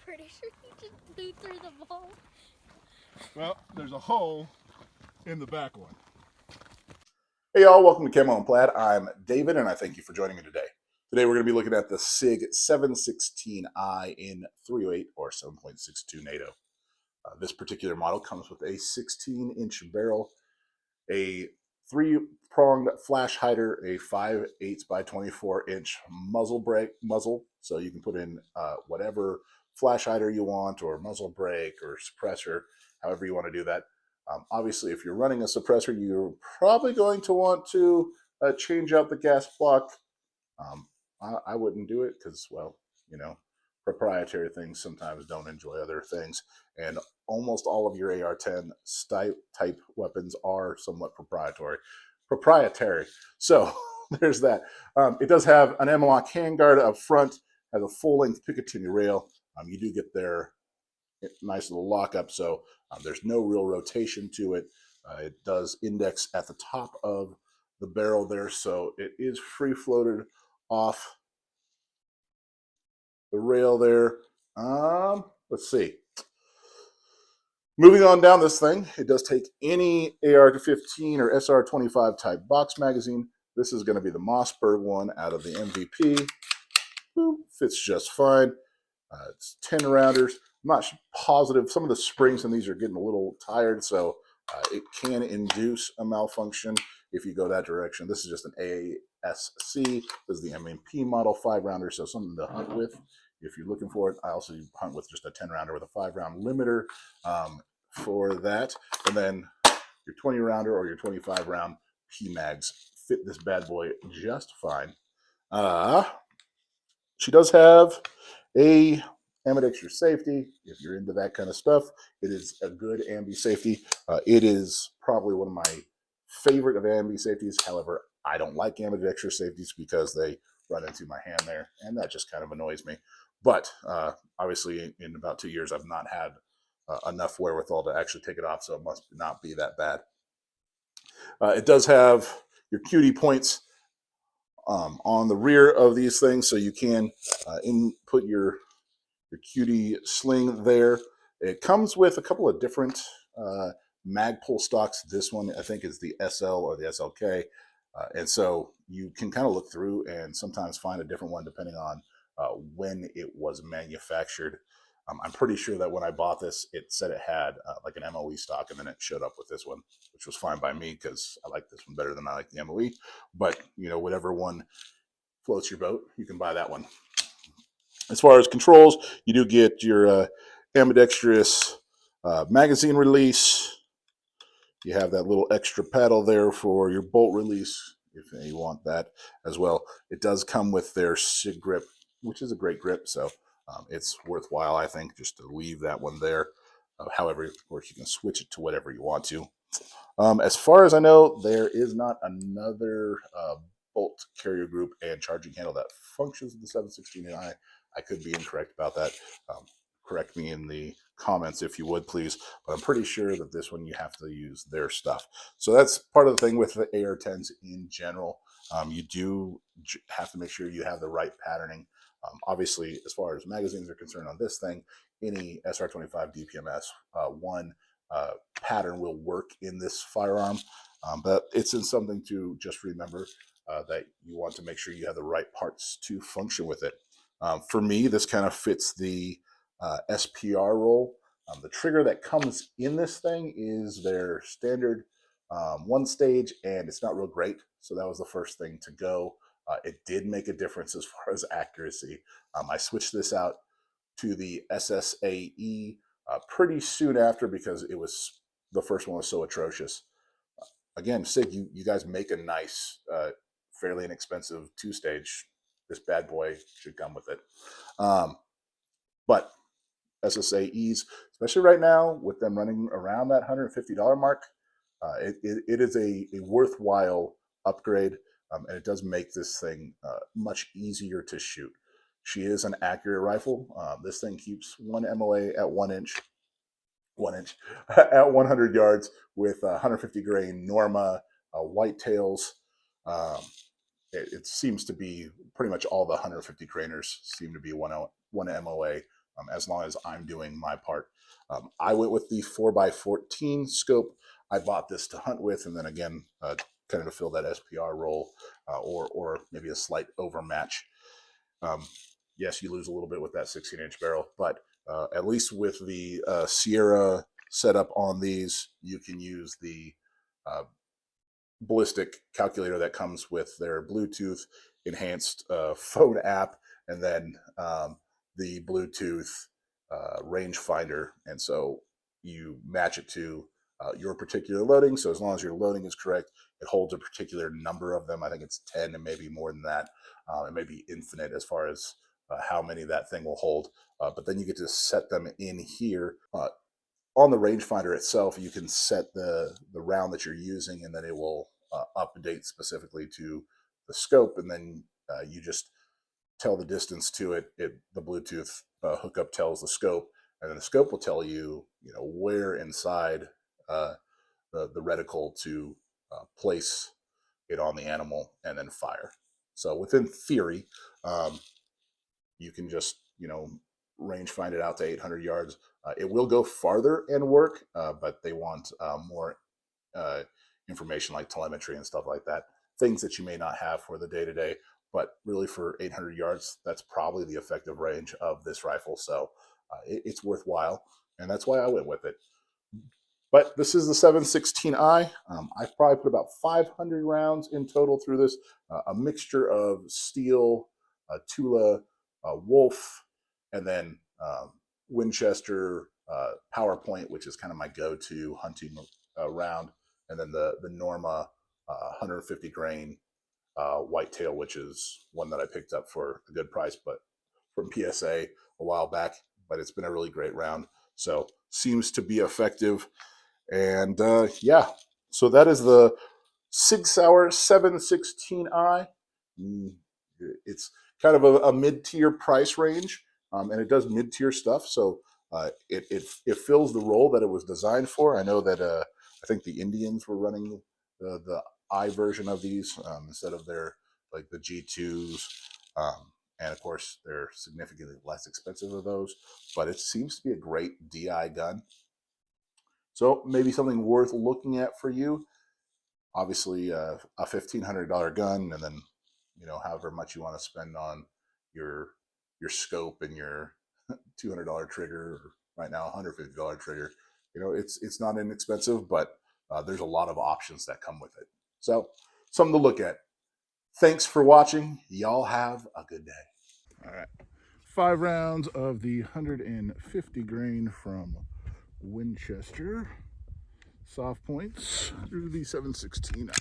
Pretty sure you just blew through the ball. Well, there's a hole in the back one. Hey y'all, welcome to Camo and Plaid. I'm David and I thank you for joining me today. Today we're going to be looking at the SIG 716i in 308 or 7.62 NATO. This particular model comes with a 16-inch barrel, a 3-pronged flash hider, a 5/8 by 24-inch muzzle, so you can put in whatever flash hider you want, or muzzle brake, or suppressor, however you want to do that. Obviously, if you're running a suppressor, you're probably going to want to change out the gas block. I wouldn't do it because, well, you know, proprietary things sometimes don't enjoy other things, and almost all of your AR-10 type weapons are somewhat proprietary. So there's that. It does have an M-LOK handguard up front, has a full-length Picatinny rail. You do get their nice little lockup, so there's no real rotation to it. It does index at the top of the barrel there, so it is free floated off the rail there. Let's see. Moving on down this thing, it does take any AR-15 or SR-25 type box magazine. This is going to be the Mossberg one out of the MVP. Fits just fine. It's 10 rounders. I'm not positive. Some of the springs in these are getting a little tired, so it can induce a malfunction if you go that direction. This is just an ASC. This is the MVP model 5-rounder, so something to hunt with if you're looking for it. I also hunt with just a 10-rounder with a 5-round limiter for that. And then your 20-rounder or your 25-round PMags fit this bad boy just fine. She does have a ambidextrous safety. If you're into that kind of stuff, it is a good ambi safety. It is probably one of my favorite of ambi safeties. However, I don't like ambidextrous safeties because they run into my hand there, and that just kind of annoys me. But obviously, in about 2 years, I've not had enough wherewithal to actually take it off, so it must not be that bad. It does have your QD points on the rear of these things, so you can input your QD sling there. It comes with a couple of different Magpul stocks. This one, I think, is the SL or the SLK. And so you can kind of look through and sometimes find a different one depending on when it was manufactured. I'm pretty sure that when I bought this, it said it had like an MOE stock, and then it showed up with this one, which was fine by me because I like this one better than I like the MOE. But, you know, whatever one floats your boat, you can buy that one. As far as controls, you do get your ambidextrous magazine release. You have that little extra paddle there for your bolt release if you want that as well. It does come with their SIG grip, which is a great grip, so it's worthwhile, I think, just to leave that one there. However, of course, you can switch it to whatever you want to. As far as I know, there is not another bolt carrier group and charging handle that functions with the 716i. I could be incorrect about that. Correct me in the comments if you would, please. But I'm pretty sure that this one you have to use their stuff. So that's part of the thing with the AR-10s in general. You do have to make sure you have the right patterning. Obviously, as far as magazines are concerned on this thing, any SR-25 DPMS one pattern will work in this firearm. But it's in something to just remember that you want to make sure you have the right parts to function with it. For me, this kind of fits the SPR role. The trigger that comes in this thing is their standard one stage, and it's not real great. So that was the first thing to go. It did make a difference as far as accuracy. I switched this out to the SSAE pretty soon after because it was the first one was so atrocious. Again, Sig, you guys make a nice, fairly inexpensive 2-stage. This bad boy should come with it. But SSAEs, especially right now with them running around that $150 mark, it is a worthwhile upgrade, and it does make this thing much easier to shoot. She is an accurate rifle. This thing keeps one MOA at 1 inch at 100 yards with 150 grain Norma whitetails. It seems to be pretty much all the 150 grainers seem to be one MOA, as long as I'm doing my part. I went with the 4x14 scope. I bought this to hunt with, and then again, kind of to fill that SPR role, or maybe a slight overmatch. Yes, you lose a little bit with that 16-inch barrel, but at least with the Sierra setup on these, you can use the ballistic calculator that comes with their Bluetooth enhanced phone app, and then the Bluetooth rangefinder. And so you match it to your particular loading. So as long as your loading is correct, it holds a particular number of them. I think it's 10 and maybe more than that. It may be infinite as far as how many that thing will hold. But then you get to set them in here. On the rangefinder itself, you can set the round that you're using, and then it will update specifically to the scope, and then you just tell the distance to it. The Bluetooth hookup tells the scope, and then the scope will tell you, where inside the reticle to place it on the animal and then fire. So within theory, you can just range find it out to 800 yards. It will go farther and work, but they want more information like telemetry and stuff like that, things that you may not have for the day-to-day. But really, for 800 yards, that's probably the effective range of this rifle. So it's worthwhile, and that's why I went with it. But this is the 716i. I've probably put about 500 rounds in total through this, a mixture of steel, Tula, Wolf, and then Winchester PowerPoint, which is kind of my go-to hunting round, and then the Norma 150 grain whitetail, which is one that I picked up for a good price, but from PSA a while back. But it's been a really great round, so seems to be effective. And yeah, so that is the SigSauer 716i. It's kind of a mid-tier price range, and it does mid-tier stuff. So it fills the role that it was designed for. I know that I think the Indians were running the I version of these instead of their like the G2s, and of course they're significantly less expensive of those. But it seems to be a great DI gun. So maybe something worth looking at for you. Obviously, a $1,500 gun, and then however much you want to spend on your scope and your $200 trigger, or right now $150 trigger. It's not inexpensive, but there's a lot of options that come with it. So something to look at. Thanks for watching. Y'all have a good day. All right. 5 rounds of the 150 grain from Winchester. Soft points through the 716i.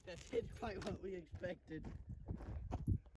that didn't quite what we expected.